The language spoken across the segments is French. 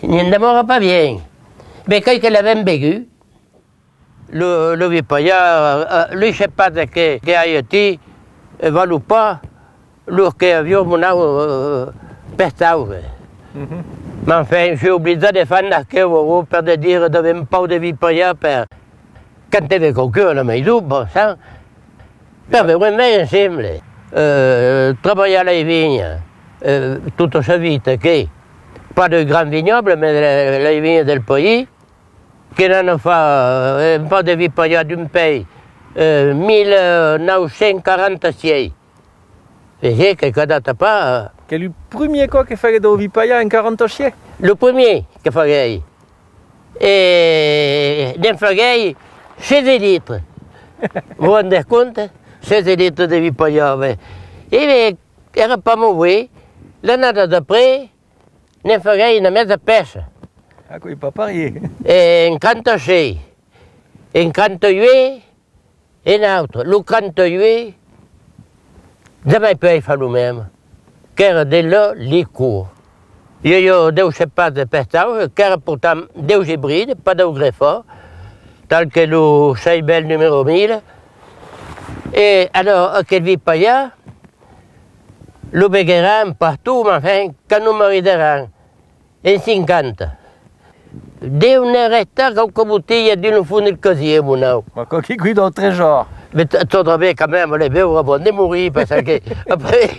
ne demeure pas bien. Mais quand il avait vécu, le Vipaya, lui, je ne sais pas de qui a été, valu pas, lui qui a vu mon pestau. Mais enfin, j'ai oublié de faire la queue pour dire de même pas de Vipaya, quand tu avais cocu, la maison, bon sang. Mais vraiment, ensemble, travailler à la vigne, toute sa vie, pas de grands vignobles, mais la vigne del pays, qui n'en fait pas de Vipaya d'un pays, 1946. C'est que date pas. Quel est le premier quoi qui fait de Vipaya en 46? Le premier qui fait. Et d'un fait, 16 litres. Vous vous rendez compte? 16 litres de Vipaya. Et il n'era pas mauvais. L'année d'après, d'un fait, il a mis de pêche. Ah, quoi, il pas parier. Et un 36, un 38, et un autre. Le 38, jamais peut faire le même. Car de là, les cours. Il y a deux pas de pestage, car pourtant deux hybrides, pas de greffat, tel que le Seibel numéro 1000. Et alors, à quel Vipaya, le Béguéran partout, mais enfin, quand nous mariderons, en 50. Dès une resta, comme bouteille, d'une fournir casier, mon nom. Ma quoi qui cuit d'autres genres. Mais tu bien quand même, les bœufs vont mourir parce que après.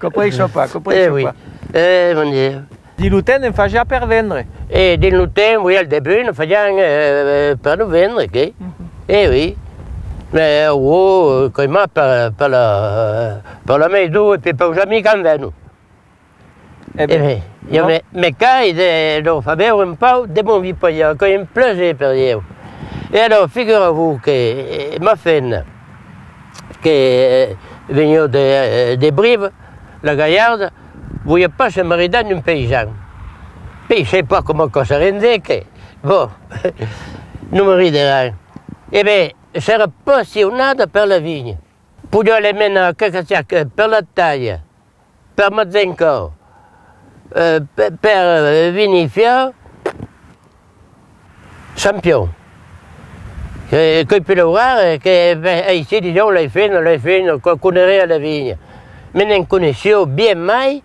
Après, il ne pas, oui. Mon Dieu. Di luten, on fait per vendre. Et di luten, oui, au début, on faisait per le vendre, ok? Eh oui. Mais quand même, par la maison, et puis pas jamais quand même. Eh bien, mais quand il faisait un peu de mon Vipaya, quand il me plaisait per dire. Et alors, figurez-vous que ma femme, qui est venue des Brives, la Gaillarde, ne voulait pas se marier dans un paysan. Puis je ne sais pas comment ça se rendait, que bon, nous mariderons. Eh bien, je serais passionnée par la vigne. Pour aller maintenant, per la taille, per Mazzenco, per Vinifia, champion. Qu'il peut le voir, ici, disons, les filles, qu'on connaît à la vigne. Mais nous connaissions bien mal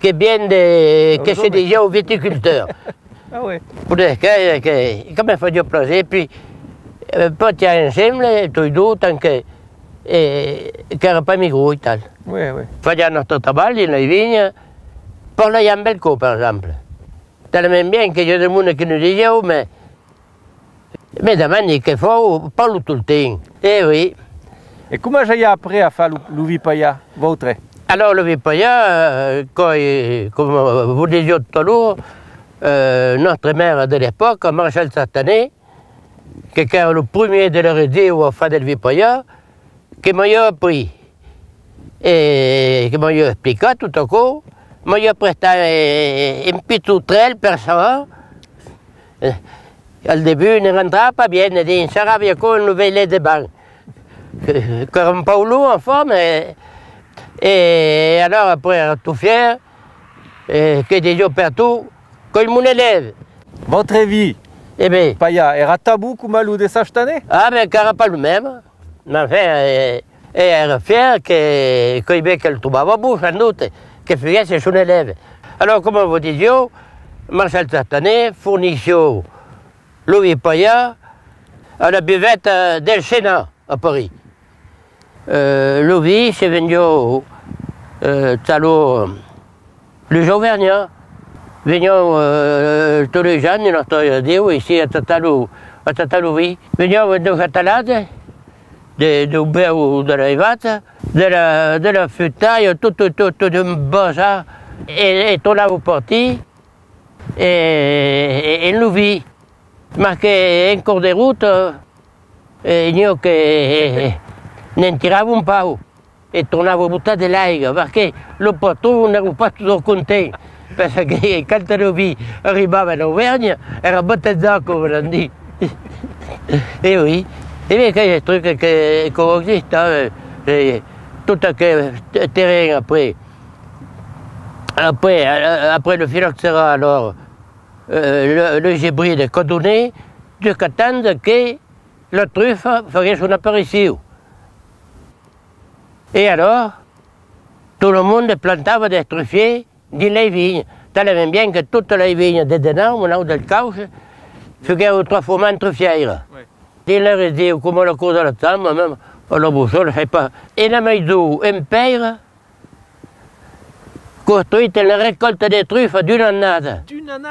que bien que c'est déjà aux viticulteurs. Ah oui. Pour dire que, comme il faut du plaisir, puis, pas tiens ensemble, tous les deux, tant que, qu'il n'y a pas migros et tal. Oui, oui. Faisait notre travail dans la vigne, pour la Yambelco, par exemple. Tellement bien qu'il y a des gens qui nous disaient, mais demain, il faut pas tout le temps. Eh oui. Et comment j'ai appris à faire le Vipaya, votre? Alors, le Vipaya, comme vous disiez tout à l'heure, notre mère de l'époque, Marshall Satané, qui est le premier de leur idée au faire le Vipaya, qui m'a appris et qui m'a expliqué tout à coup, m'a prêté un petit trel personne. Au début, il ne rentrait pas bien, il dit, ça avait une nouvelle de banc. Comme Paulo, en forme, et alors après, tout fier, que des gens partout, comme mon élève. Votre vie, eh bien, Paya, era tabou comme le de cette année? Ah, mais car pas le même. Mais enfin, elle era fière qu'elle trouvait beau, sans doute, que faisait c'est son élève. Alors, comme vous disiez, Marcel Satané fournissait le Vipaya à la buvette del Sénat à Paris. Le vie, c'est venu le Auvergnat. Veniamo tous les anni, notre Dio, ici à Tatalouvi. Veniamo de catalade, de beu de la evata, de la futaille, tout de bosa, et tornavo porti, et nous vit. Marqué un cours de route, et nous que ne tiravo un peu, et tornavo buttare dell'aigua, perché le porto non ero pas toujours content. Parce que quand le vie arrivava en Auvergne, era battezzato, come l'on dit. Et oui. Et bien, il y a des trucs qui existent, tout ce terrain après. Après le phylloxéra, alors, le hybride codonné, jusqu'à attendre que la truffe ferait son apparition. Et alors, tout le monde plantava des truffiers dans les vignes. Tellement bien que toutes les vignes de dedans, au nord del Cauche, faisaient 3 fois truffières. Dans la région, comme la cour de la table, même à la boussole, je ne sais pas. Et la maison, un père, construit la récolte des truffes d'une année. D'une année?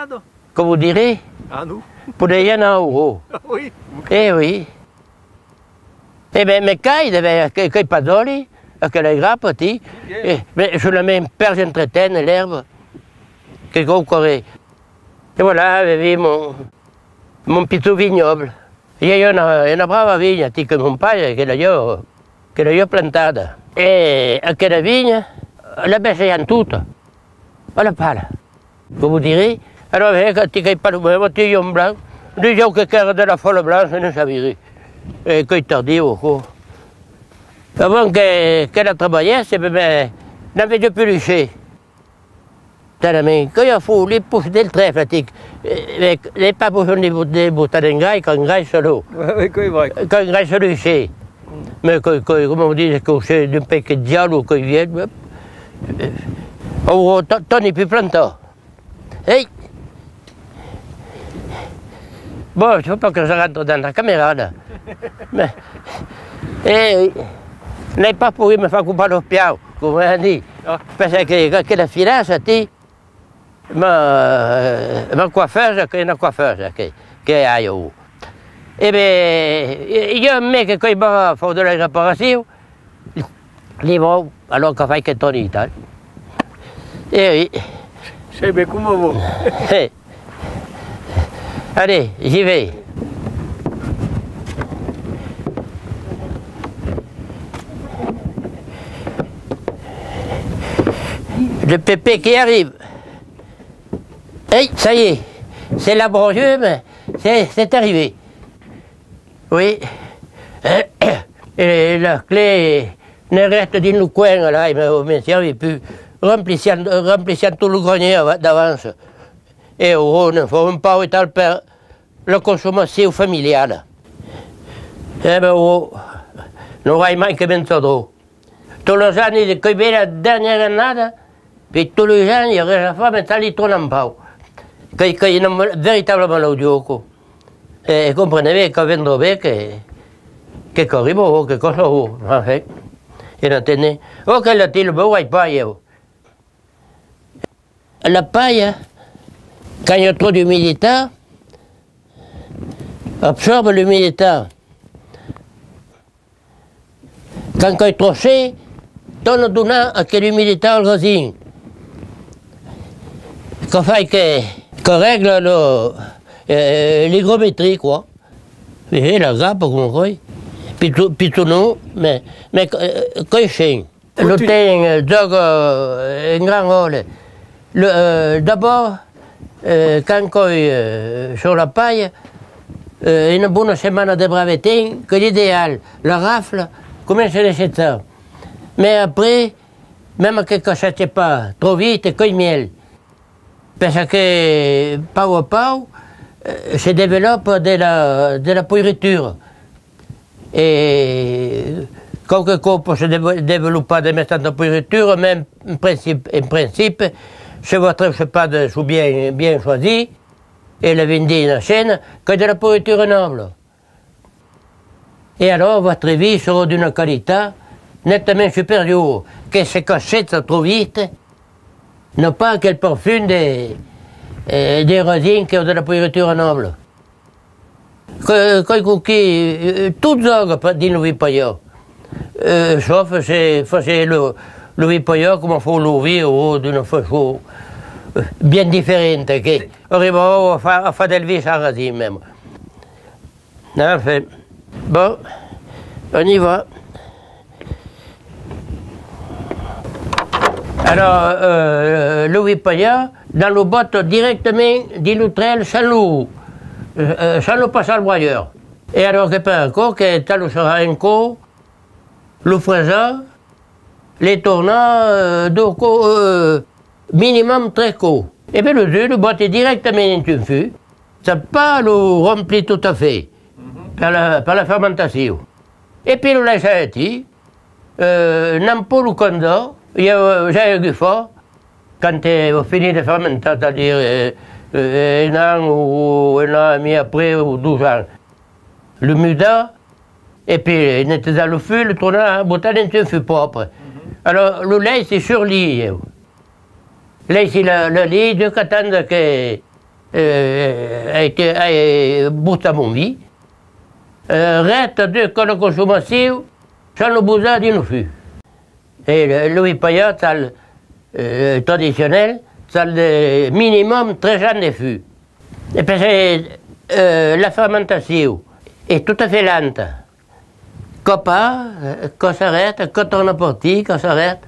Comme vous direz? Ah, nous? Pour des yens en euros. Oui. Eh oui. Eh bien, mais quand il avait pas d'oli, avec les grappes, mais je le mets perche entretaine, l'herbe, que gros corée. Et voilà, j'avais mon petit vignoble. Il y a une brave vigne, que mon père, que l'a plantada. Et à quelle vigne, la bêche en toute. À la pâle. Comme vous direz. Alors, quand il n'y a pas de bouillon blanc, les gens qui ont de la folle blanche, je ne savais pas. Et quand il tardait au cours. Avant qu'elle a travaillé, ben, n'avait pas pu lucher. Quand il faut les pousser le trèfle, les pas pour des boutons de graille quand graille solo. Oui, c'est vrai. Quand graille solo, lucher. Mais comme on dit, quand c'est d'un paquet de diable ou qu'il vienne, t'en es plus plantant. Hey! Bon, il ne faut pas que je rentre dans la caméra, là. Mais, n'est pas pour me faire couper le pied, comme on dit. Parce que la finance, ma coiffeuse, qui est une coiffeuse, qui est à Io. Eh bien, il y a un mec qui va faire de la réparation, il va, alors qu'il fait qu'il est en Italie. Eh oui. C'est bien comme vous. Allez, j'y vais. Le pépé qui arrive. Hey, ça y est, c'est laborieux, mais c'est arrivé. Oui. Et la clé ne reste dans le coin, là, il ne me servait plus. Remplissant tout le grenier d'avance. Et on ne faut pas étaler la consommation familiale. Eh bien, on aura manqué bien de d'eau. Tous les ans, il y a la dernière année, puis tous les ans, il y aurait la femme et ça, il tourne en pau. Il y a une véritable maladie. Et comprenez qu'on vient de trouver que corribo, que cosa, en fait. Et on tenait. Oh, qu'elle a-t-il le beau, il paille. La paille, quand il y a trop d'humidité, absorbe l'humidité. Quand il est trop chaud, on donne à quelle humidité le rosine. Qu'on fait qu'on règle l'hygrométrie, quoi. Et la grappe, comme on voit. Puis tout nous, mais quand il est chaud. Le thé joue un grand rôle. D'abord, quand sur la paille, une bonne semaine de bravetin, que l'idéal, la rafle, commence à laisser ça. Mais après, même que ça ne pas trop vite, que le miel. Parce que, pas à pas, se développe de la pourriture. Et quelque chose peut se développer de méthodes de pourriture, même en principe, chez votre cheval sous bien choisi, et le vindi en chaîne, que de la pourriture noble. Et alors, votre vie sera d'une qualité nettement supérieure, que ce cachette trop vite, non pas qu'elle parfume des rosines qui ont de la pourriture noble. Quand il cookie, toutes les orgues dans le vipaillot. Sauf c'est le vipaillot comme il faut l'ouvrir d'une façon bien différente. On arrive à faire des vis à rosine même. Enfin, bon, on y va. Alors, le vipaillot, dans le botte directement d'Iloutrel, sans le passer le broyeur. Et alors, que pas encore, que tu le sera encore, le fraiseur, les tournants, minimum très court. Et puis le jus, le boîte directement dans un fût. Ça ne pas le remplir tout à fait par la fermentation. Et puis le laisse arrêter. Non pas le condor. J'ai un fort. Quand on finit de fermenter, c'est-à-dire un an ou un an et demi après ou 12 ans. Le muda, et puis on était dans le feu, le tournant, botter dans un feu propre. Alors le lait, c'est sur lit. Là, c'est le lit de Catane qui a bout à mon vie. Reste de la consommation, sans le besoin d'un feu. Et le Vipaya, c'est traditionnel, c'est le minimum très jeune de fûts. Et puis la fermentation est tout à fait lente. Quand pas, quand s'arrête, quand on a parti, quand s'arrête.